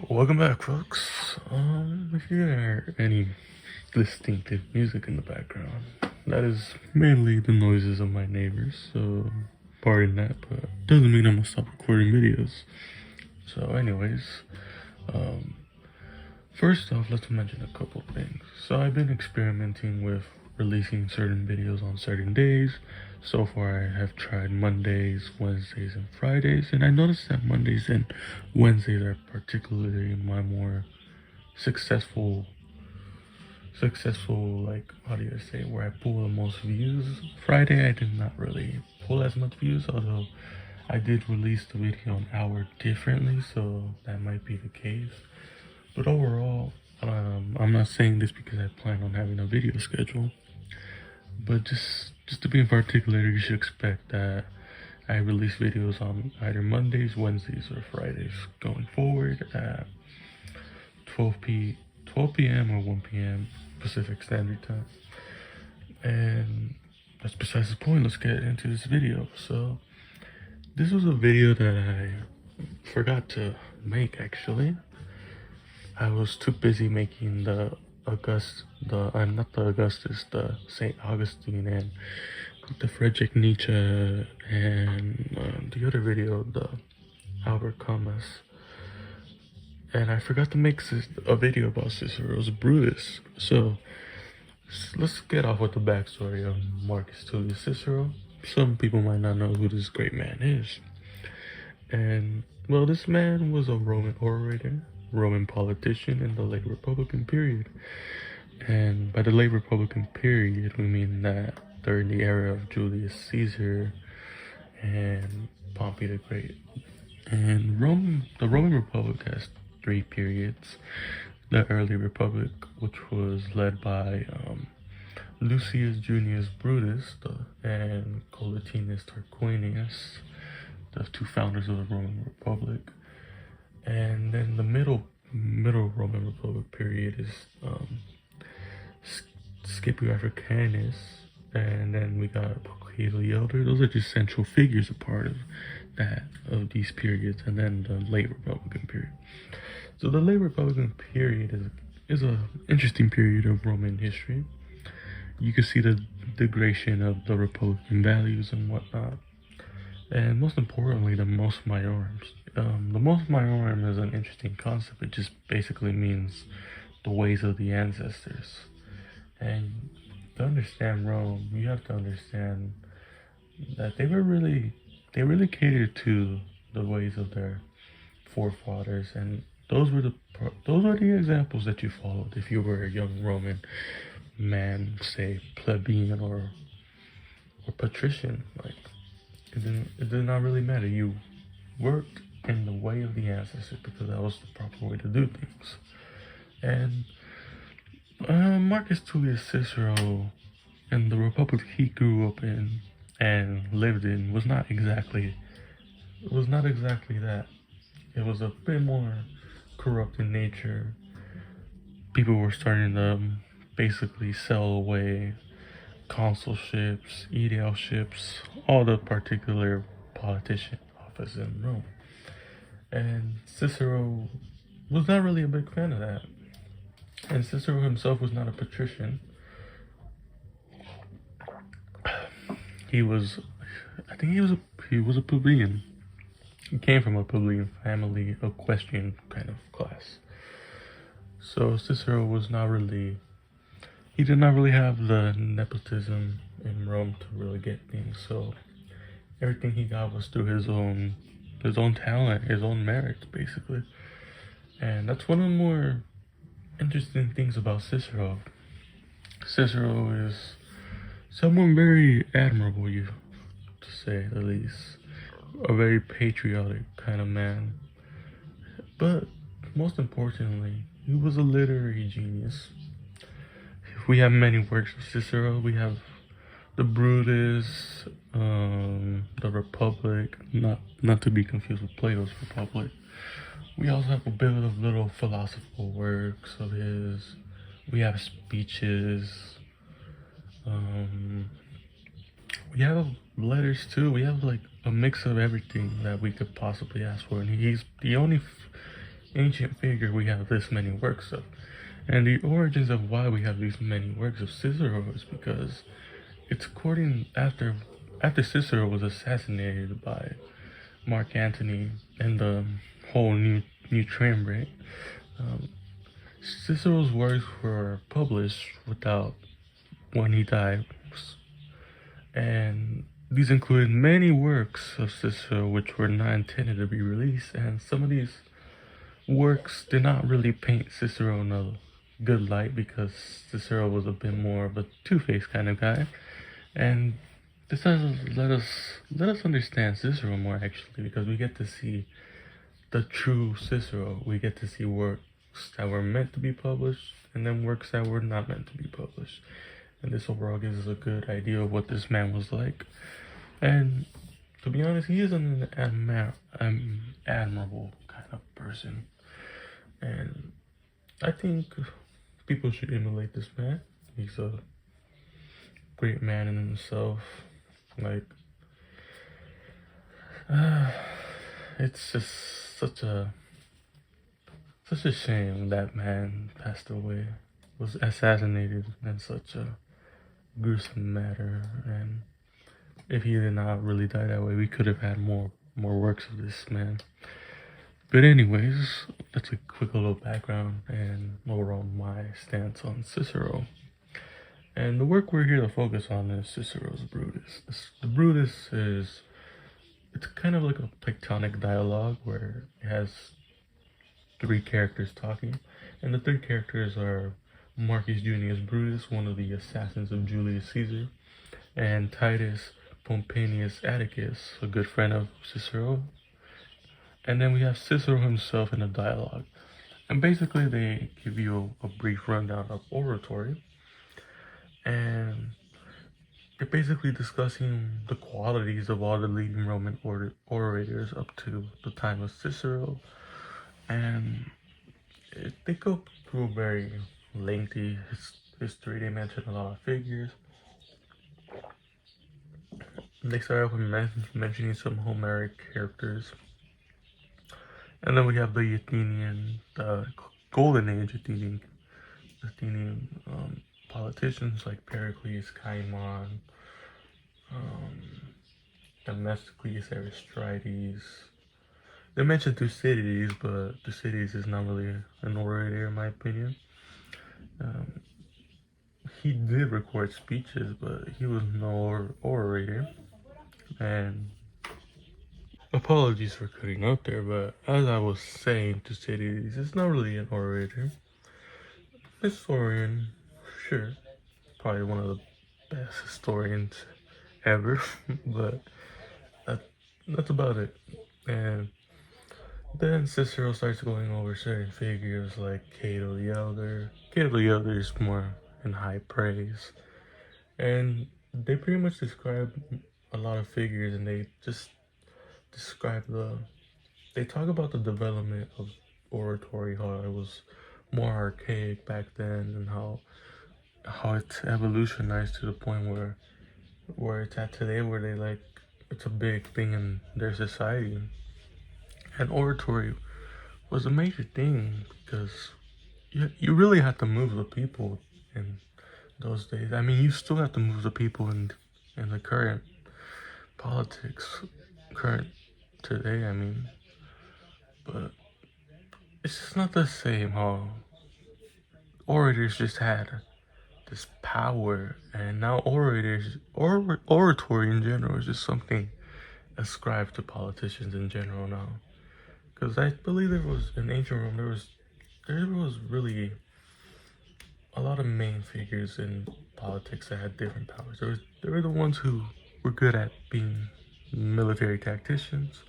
Welcome back, folks. If you hear any distinctive music in the background, that is mainly the noises of my neighbors, so pardon that, but doesn't mean I'm gonna stop recording videos. So anyways, um, first off, let's mention a couple things. So I've been experimenting with releasing certain videos on certain days. So far, I have tried Mondays, Wednesdays, and Fridays, and I noticed that Mondays and Wednesdays are particularly my more successful, like, how do you say, where I pull the most views. Friday, I did not really pull as much views, although I did release the video an hour differently, so that might be the case. But overall, I'm not saying this because I plan on having a video schedule, but just to be in particular, you should expect that I release videos on either Mondays, Wednesdays, or Fridays going forward at 12 p.m. or 1 p.m. Pacific Standard Time. And that's besides the point. Let's get into this video. So this was a video that I forgot to make, actually. I was too busy making the St. Augustine and the Friedrich Nietzsche and the other video, the Albert Camus. And I forgot to make a video about Cicero's Brutus. So let's get off with the backstory of Marcus Tullius Cicero. Some people might not know who this great man is. And, well, this man was a Roman orator, Roman politician in the late Republican period. And by the late Republican period, we mean that during the era of Julius Caesar and Pompey the Great. And the Roman Republic has three periods. The early Republic, which was led by Lucius Junius Brutus and Collatinus Tarquinius, the two founders of the Roman Republic. And then the middle Roman Republic period is Scipio Africanus, and then we got Cato the Elder. Those are just central figures, a part of these periods, and then the late Republican period. So the late Republican period is a interesting period of Roman history. You can see the degradation of the Republican values and whatnot, and most importantly, the mos maiorum. The mos maiorum is an interesting concept. It just basically means the ways of the ancestors. And to understand Rome, you have to understand that they really catered to the ways of their forefathers, and those were the examples that you followed if you were a young Roman man, say plebeian or patrician. Like, it did not really matter. You worked in the way of the ancestors because that was the proper way to do things. And Marcus Tullius Cicero and the republic he grew up in and lived in was not exactly that. It was a bit more corrupt in nature. People were starting to basically sell away consulships, aedileships, all the particular politician office in Rome. And Cicero was not really a big fan of that. And Cicero himself was not a patrician. He was a plebeian. He came from a plebeian family, equestrian kind of class. So Cicero he did not really have the nepotism in Rome to really get things. So everything he got was through his own talent, his own merits, basically. And that's one of the more interesting things about Cicero. Cicero is someone very admirable, to say the least. A very patriotic kind of man. But most importantly, he was a literary genius. We have many works of Cicero. We have the Brutus, the Republic, not to be confused with Plato's Republic. We also have a bit of little philosophical works of his. We have speeches. We have letters too. We have like a mix of everything that we could possibly ask for, and ancient figure we have this many works of. And the origins of why we have these many works of Cicero is because it's according after Cicero was assassinated by Mark Antony and the whole new triumvirate. Cicero's works were published without when he died, and these included many works of Cicero which were not intended to be released, and some of these works did not really paint Cicero in a good light because Cicero was a bit more of a two-faced kind of guy, and this has let us understand Cicero more actually, because we get to see the true Cicero. We get to see works that were meant to be published and then works that were not meant to be published. And this overall gives us a good idea of what this man was like. And to be honest, he is an admirable kind of person. And I think people should emulate this man. He's a great man in himself. Like, it's just such a shame that man passed away, was assassinated in such a gruesome manner. And if he did not really die that way, we could have had more works of this man. But anyways, that's a quick little background and overall my stance on Cicero. And the work we're here to focus on is Cicero's Brutus. The Brutus it's kind of like a Platonic dialogue where it has three characters talking, and the three characters are Marcus Junius Brutus, one of the assassins of Julius Caesar, and Titus Pomponius Atticus, a good friend of Cicero. And then we have Cicero himself in a dialogue. And basically they give you a brief rundown of oratory. And they're basically discussing the qualities of all the leading Roman orators up to the time of Cicero. And they go through a very lengthy history. They mention a lot of figures. They start off with mentioning some Homeric characters. And then we have the Golden Age Athenian politicians like Pericles, Caimon, Themistocles, Aristides. They mentioned Thucydides, but Thucydides is not really an orator in my opinion. He did record speeches, but he was no orator. And apologies for cutting out there, but as I was saying, Thucydides is not really an orator. Historian, sure, probably one of the best historians ever, but that's about it. And then Cicero starts going over certain figures like Cato the Elder. Cato the Elder is more in high praise, and they pretty much describe a lot of figures, and they just describe they talk about the development of oratory, how it was more archaic back then, and how it's evolutionized to the point where it's at today, where it's a big thing in their society. And oratory was a major thing because you really had to move the people in those days. I mean, you still have to move the people in the current politics, current today, I mean. But it's just not the same how orators just had this power, and now oratory in general is just something ascribed to politicians in general now. Because I believe there was, in ancient Rome, there was really a lot of main figures in politics that had different powers. There were the ones who were good at being military tacticians.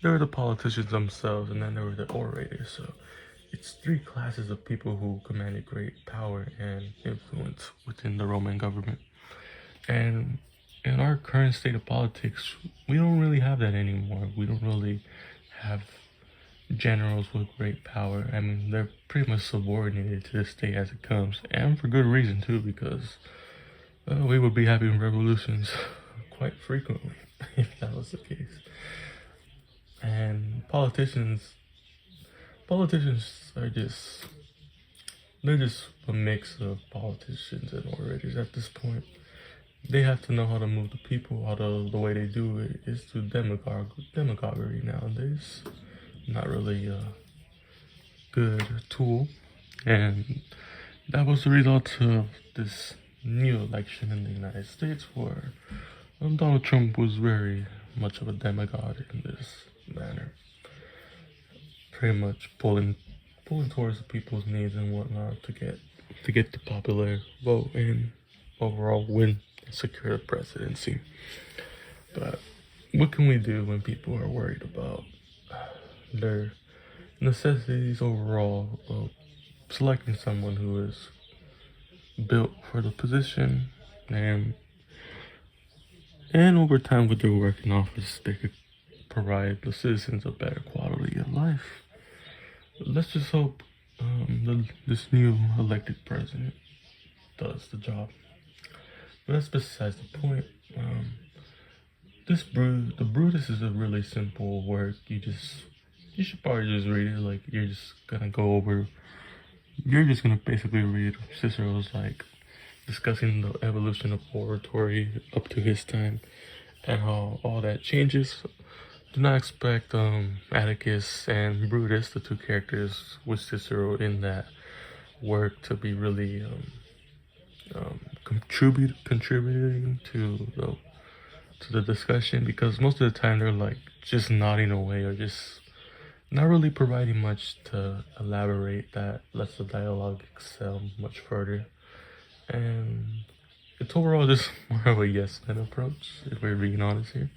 There were the politicians themselves, and then there were the orators. So it's three classes of people who commanded great power and influence within the Roman government. And in our current state of politics, we don't really have that anymore. We don't really have generals with great power. I mean, they're pretty much subordinated to the state as it comes, and for good reason too, because we would be having revolutions quite frequently if that was the case. And politicians politicians are they're just a mix of politicians and orators at this point. They have to know how to move the people. Although the way they do it is through demagoguery nowadays. Not really a good tool. And that was the result of this new election in the United States, where Donald Trump was very much of a demagogue in this manner, pretty much pulling towards the people's needs and whatnot to get the popular vote and overall win and secure the presidency. But what can we do when people are worried about their necessities overall? Well, selecting someone who is built for the position, and over time with their work in office, they could provide the citizens a better quality of life. Let's just hope this new elected president does the job. But that's besides the point. The Brutus is a really simple work. You should probably just read it. Like, you're just gonna basically read Cicero's, like, discussing the evolution of oratory up to his time and how all that changes. Do not expect Atticus and Brutus, the two characters with Cicero in that work, to be really contributing to the discussion, because most of the time they're like just nodding away or just not really providing much to elaborate that lets the dialogue excel much further. And it's overall just more of a yes man approach, if we're being honest here.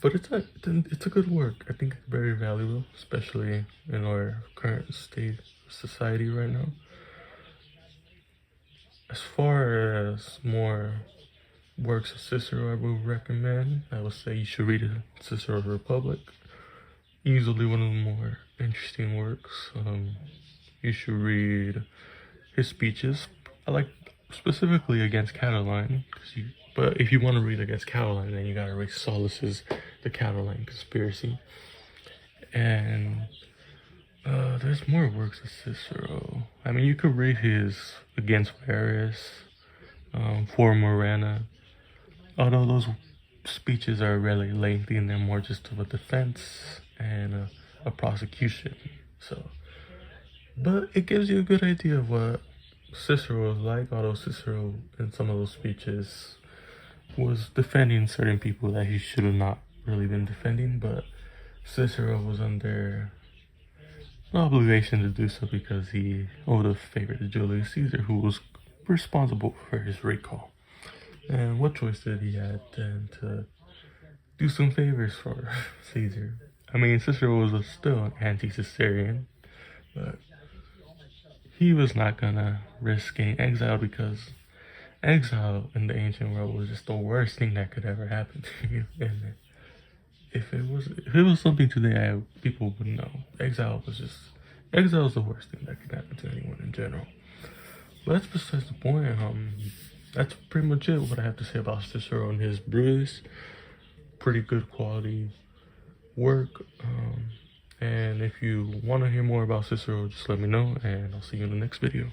But it's a good work. I think it's very valuable, especially in our current state of society right now. As far as more works of Cicero I would recommend, I would say you should read Cicero's Republic. Easily one of the more interesting works. You should read his speeches. I like specifically against Catiline, but if you want to read against Catiline, then you gotta read Sollus's The Catiline Conspiracy. And there's more works of Cicero. I mean, you could read his Against Varus, For Morana. Although those speeches are really lengthy and they're more just of a defense and a prosecution. But it gives you a good idea of what Cicero was like, although Cicero in some of those speeches was defending certain people that he should have not really been defending, but Cicero was under an obligation to do so because he owed a favor to Julius Caesar, who was responsible for his recall. And what choice did he have then to do some favors for Caesar? I mean, Cicero was still an anti-Caesarian, but he was not gonna risk getting exiled, because exile in the ancient world was just the worst thing that could ever happen to you. And if it was something today, people would know. Exile is the worst thing that could happen to anyone in general. But that's besides the point. That's pretty much it. What I have to say about Cicero and his Brutus. Pretty good quality work. And if you want to hear more about Cicero, just let me know, and I'll see you in the next video.